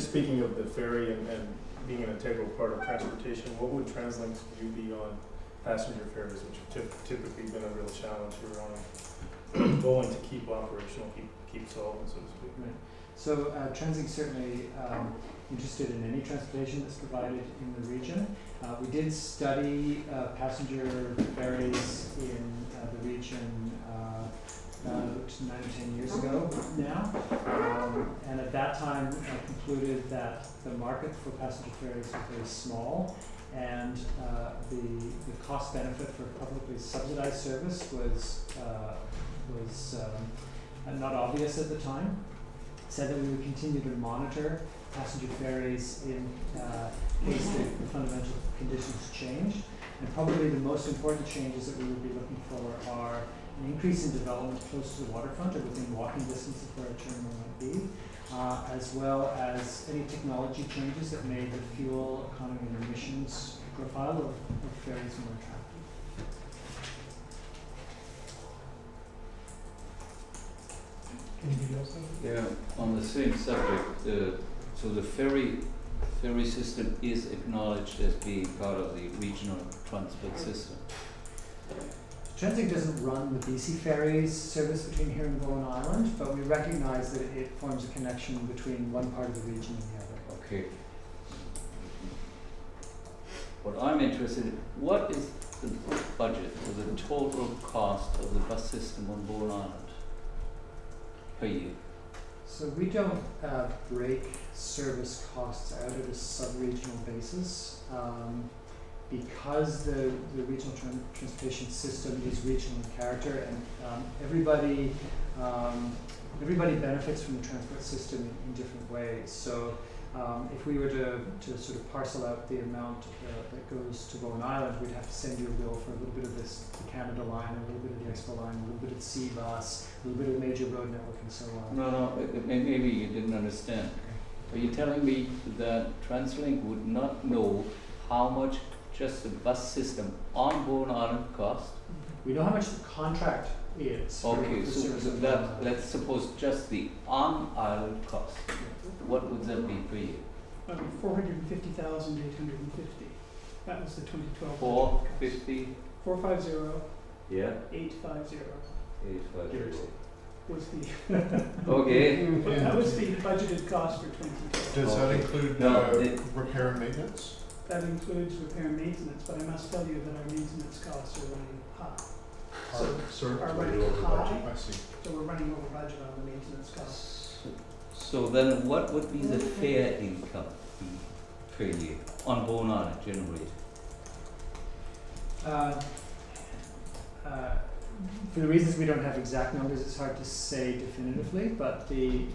just speaking of the ferry and being an integral part of transportation, what would Translink's view be on passenger ferries, which have typically been a real challenge here on Bowen to keep operational, keep solvent, so to speak? Right. So Translink's certainly interested in any transportation that's provided in the region. We did study passenger ferries in the region about 9 or 10 years ago now, and at that time concluded that the market for passenger ferries was very small, and the cost benefit for publicly subsidized service was not obvious at the time. Said that we would continue to monitor passenger ferries in case the fundamental conditions change. And probably the most important changes that we would be looking for are an increase in development close to the waterfront or within walking distance of where a terminal might be, as well as any technology changes that made the fuel economy and emissions profile of ferries more attractive. Anything else? Yeah, on the same subject, so the ferry system is acknowledged as being part of the regional transport system. Translink doesn't run the BC Ferries service between here and Bowen Island, but we recognize that it forms a connection between one part of the region and the other. Okay. What I'm interested in, what is the budget for the total cost of the bus system on Bowen Island per year? So we don't break service costs out at a sub-regional basis. Because the regional transportation system is regional in character, and everybody benefits from the transport system in different ways. So if we were to sort of parcel out the amount that goes to Bowen Island, we'd have to send you a bill for a little bit of the Canada line, a little bit of the Expo line, a little bit of Sea Bus, a little bit of major road network, and so on. No, maybe you didn't understand. Are you telling me that Translink would not know how much just the bus system on Bowen Island cost? We know how much the contract is. Okay, for so service of that, Bowen Island. let's suppose just the on-island cost. What would that be per year? 450,850. That was the 2012. 450? 450. Yeah. 850 850. was the Okay. that was the budgeted cost for 2012. Does that include repair and maintenance? That includes repair and maintenance, but I must tell you that our maintenance costs are running high. Are running high. I see. So we're running over budget on the maintenance costs. So then what would be the fair income per year on Bowen Island generated? For the reasons we don't have exact numbers, it's hard to say definitively, but the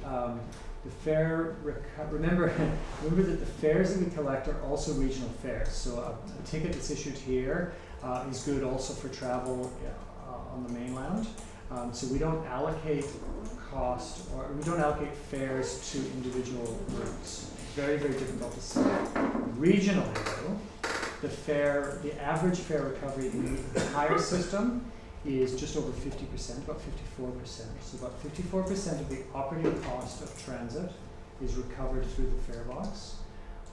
fare, remember that the fares that we collect are also regional fares. So a ticket that's issued here is good also for travel on the mainland. So we don't allocate cost, or we don't allocate fares to individual routes. Very, very difficult to say. Regionally though, the average fare recovery in the entire system is just over 50%, about 54%. So about 54% of the operating cost of transit is recovered through the fare box,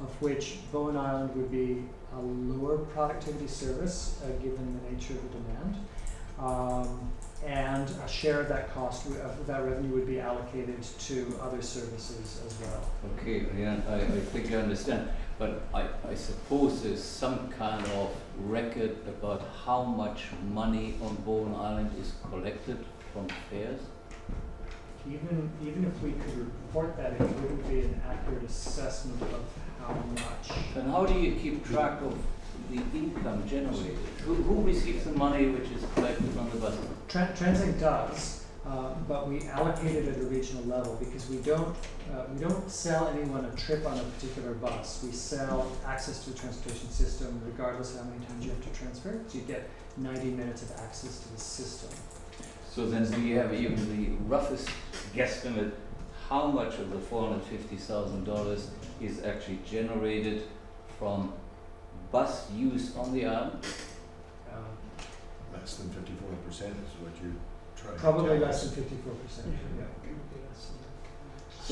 of which Bowen Island would be a lower productivity service given the nature of the demand. And a share of that cost, of that revenue, would be allocated to other services as well. Okay, yeah, I think I understand. But I suppose there's some kind of record about how much money on Bowen Island is collected from fares? Even if we could report that, it wouldn't be an accurate assessment of how much. And how do you keep track of the income generated? Who receives the money which is collected from the bus? Translink does, but we allocate it at a regional level because we don't sell anyone a trip on a particular bus. We sell access to the transportation system regardless of how many times you have to transfer. So you get 90 minutes of access to the system. So then do you have even the roughest guesstimate how much of the $450,000 is actually generated from bus use on the island? Less than 54% is what you try. Probably less than 54%. Yeah. Yeah.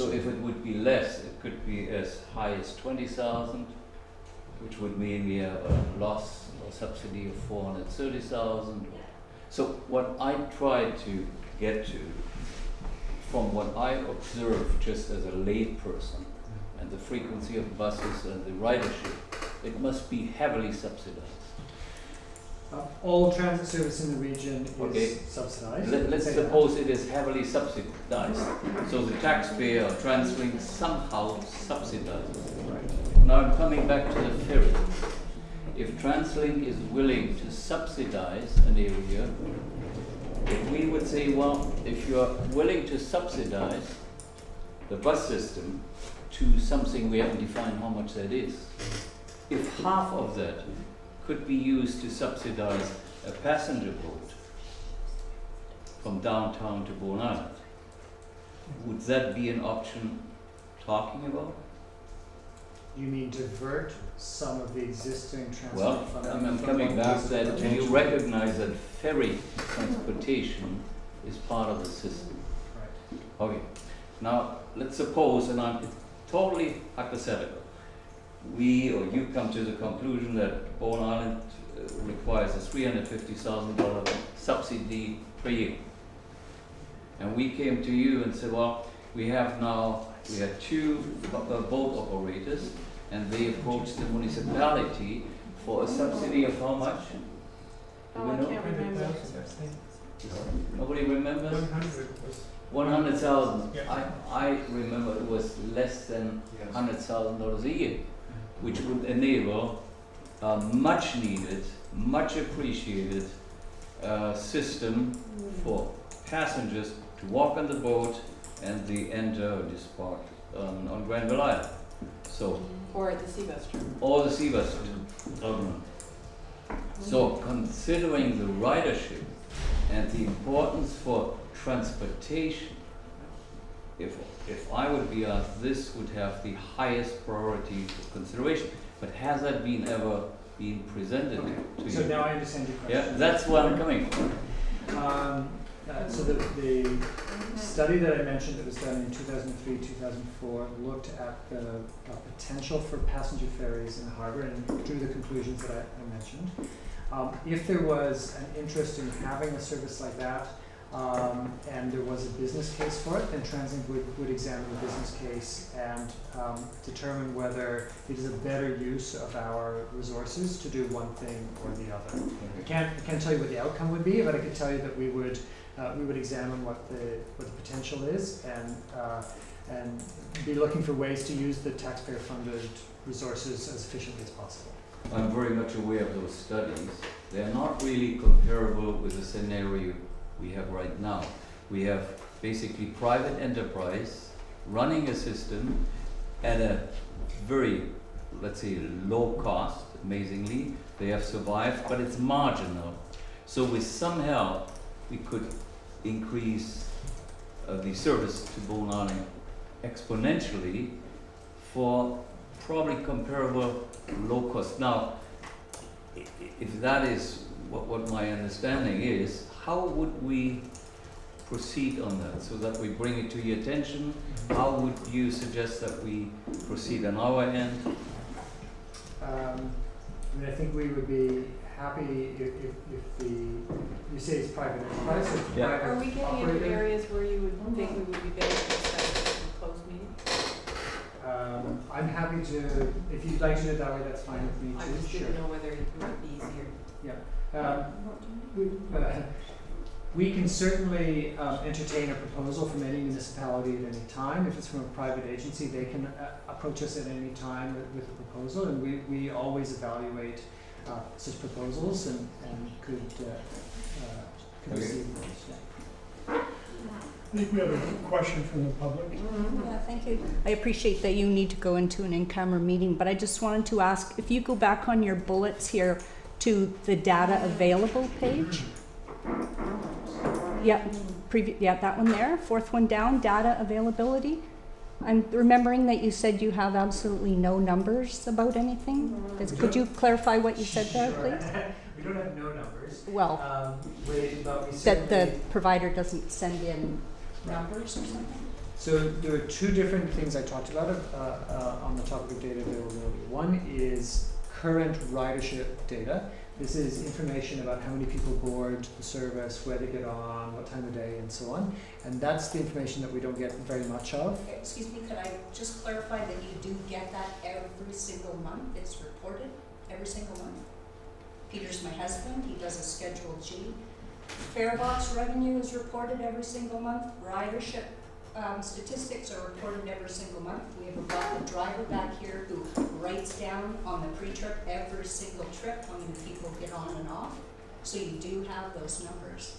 So if it would be less, it could be as high as 20,000, which would mean we have a loss or subsidy of 430,000. So what I try to get to, from what I observe just as a layperson, and the frequency of buses and the ridership, it must be heavily subsidized. All transit service in the region Okay. is subsidized. Let's Say that. suppose it is heavily subsidized, so the taxpayer or Translink somehow subsidizes it. Right. Now I'm coming back to the ferry. If Translink is willing to subsidize an area, if we would say, well, if you're willing to subsidize the bus system to something we haven't defined how much that is, if half of that could be used to subsidize a passenger boat from downtown to Bowen Island, would that be an option talking about? You mean divert some of the existing transport Well, funding? I'm from coming one back piece of that do you potential? recognize that ferry transportation is part of the system? Right. Okay, now let's suppose, and I'm totally hypothetical, we or you come to the conclusion that Bowen Island requires a $350,000 subsidy per year. And we came to you and said, well, we had two boat operators, and they approached the municipality for a subsidy of how much? Do Oh, we I know? can't remember. Nobody remembers? 100 was. 100,000. Yeah. I remember it was less than $100,000 a year, which would enable a much needed, much appreciated system for passengers to walk on the boat and they enter or depart on Granville Island. So, Or at the Seabus terminal. or the Seabus terminal. So, considering the ridership and the importance for transportation, if I would be asked, this would have the highest priority for consideration. But has that ever been presented to you? So now I understand your question. Yeah, that's where I'm coming from. So the study that I mentioned that was done in 2003, 2004 looked at the potential for passenger ferries in the harbour and drew the conclusions that I mentioned. If there was an interest in having a service like that, and there was a business case for it, then Translink would examine the business case and determine whether it is a better use of our resources to do one thing or the other. I can't tell you what the outcome would be, but I could tell you that we would examine what the potential is and be looking for ways to use the taxpayer-funded resources as efficiently as possible. I'm very much aware of those studies. They're not really comparable with the scenario we have right now. We have basically private enterprise running a system at a very, let's say, low cost, amazingly. They have survived, but it's marginal. So with some help, we could increase the service to Bowen Island exponentially for probably comparable low cost. Now, if that is what my understanding is, how would we proceed on that so that we bring it to your attention? How would you suggest that we proceed on our end? I think we would be happy if you say it's private enterprise or Yeah. private Are we getting into operator. areas where you would think we would be better to discuss this in a closed meeting? I'm happy to, if you'd like to do it that way, that's fine with me I too. just Sure. didn't know whether it might be easier. We can certainly entertain a proposal from any municipality at any time. If it's from a private agency, they can approach us at any time with a proposal, and we always evaluate such proposals and could receive those. Yeah. I think we have a question from the public. Yeah, thank you. I appreciate that you need to go into an in-camera meeting, but I just wanted to ask, if you go back on your bullets here to the data available page. Yeah, that one there, fourth one down, data availability. I'm remembering that you said you have absolutely no numbers about anything. Could you clarify what you said there, Sure. please? We don't have no numbers. Well, But we that certainly, the provider doesn't send in numbers or something? So there are two different things I talked about on the topic of data availability. One is current ridership data. This is information about how many people board the service, where they get on, what time of day, and so on. And that's the information that we don't get very much of. Excuse me, could I just clarify that you do get that every single month? It's reported every single month? Peter's my husband, he does a Schedule G. Farebox revenue is reported every single month. Ridership statistics are reported every single month. We have a driver back here who writes down on the pre-trip every single trip how many people get on and off. So you do have those numbers.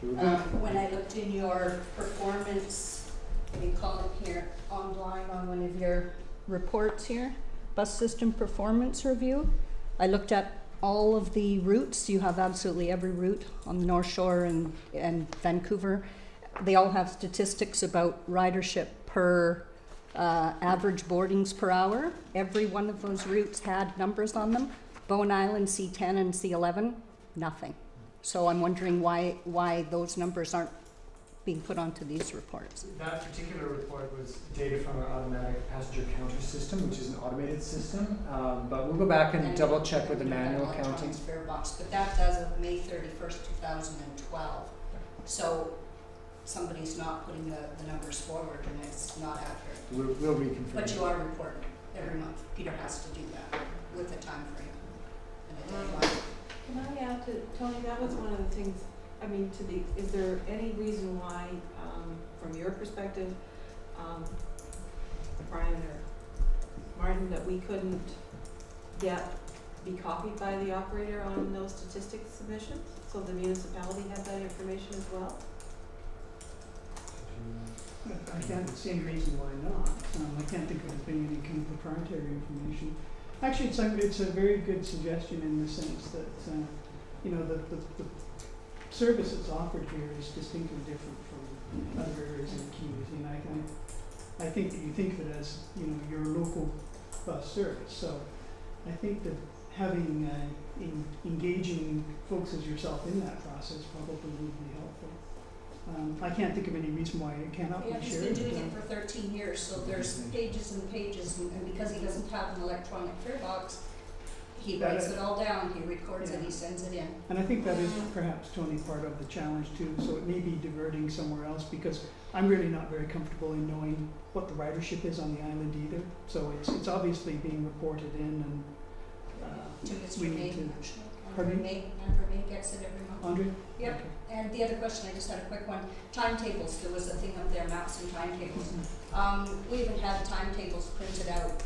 When I looked in your performance, what do you call it here, online on one of your reports here, bus system performance review, I looked at all of the routes. You have absolutely every route on the North Shore and Vancouver. They all have statistics about ridership per average boardings per hour. Every one of those routes had numbers on them. Bowen Island, C10 and C11, nothing. So I'm wondering why those numbers aren't being put onto these reports. That particular report was data from our automatic passenger counter system, which is an automated system. But we'll go back and double check with the manual counting. Farebox, but that does of May 31st, 2012. So somebody's not putting the numbers forward and it's not accurate. We'll reconfirm. But you are reporting every month. Peter has to do that with a time frame and a deadline. Can I add to Tony, that was one of the things, I mean, is there any reason why, from your perspective, Brian or Martin, that we couldn't be copied by the operator on those statistics submissions? So the municipality had that information as well? I can't see any reason why not. I can't think of it being any kind of proprietary information. Actually, it's a very good suggestion in the sense that, you know, the service that's offered here is distinctly different from other areas in the community. And I think that you think of it as, you know, your local bus service. So I think that having, engaging folks as yourself in that process probably would be helpful. I can't think of any reason why it cannot Yeah, be he's shared. been doing it for 13 years, so there's pages and pages, and because he doesn't have an electronic fare box, he writes it all down, he records it, he sends it in. And I think that is perhaps, Tony, part of the challenge too, so it may be diverting somewhere else, because I'm really not very comfortable in knowing what the ridership is on the island either. So it's obviously being reported in, and To Mr. we May, need to. actually. Pardon Andrew May gets it every month. Andre? Yep. Okay. And the other question, I just had a quick one. Timetables, there was a thing up there, maps and timetables. We haven't had timetables printed out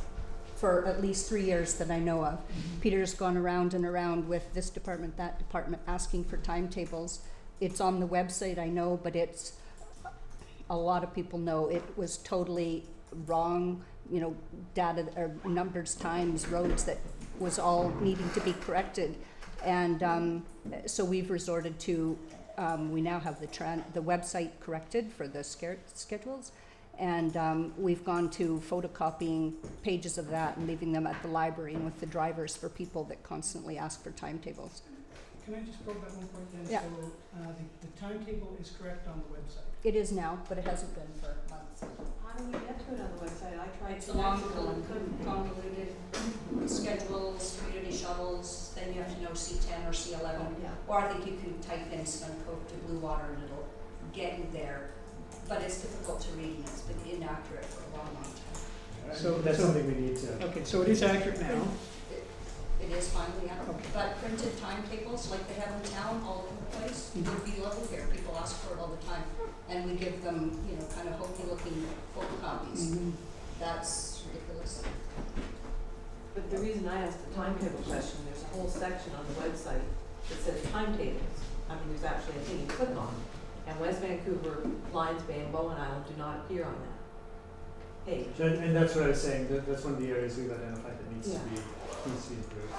for at least 3 years that I know of. Peter's gone around and around with this department, that department, asking for timetables. It's on the website, I know, but it's, a lot of people know it was totally wrong, you know, data, or numbers, times, roads that was all needing to be corrected. And so we've resorted to, we now have the website corrected for the schedules, and we've gone to photocopying pages of that and leaving them at the library and with the drivers for people that constantly ask for timetables. Can I just probe that one point then? Yeah. So the timetable is correct on the website. It is now, but it hasn't been for months. How do we get to it on the website? I tried It's to. a long, convoluted schedules, community shuttles, then you have to know C10 or C11. Yeah. Or I think you can type in Stuncoke to Blue Water and it'll get you there. But it's difficult to read and it's been inaccurate for a long, long time. So- That's so- something we need to. Okay, so it is accurate now. It is finally out. Okay. But printed timetables like they have in town all over the place would be lovely here. People ask for it all the time. And we give them, you know, kind of hokey looking photocopies. That's ridiculous. But the reason I asked the timetable question, there's a whole section on the website that says timetables. I mean, there's actually a thing you click on. And West Vancouver, Lions Bay, and Bowen Island do not appear on that page. And that's what I was saying, that's one of the areas we've identified that needs to Yeah. be improved.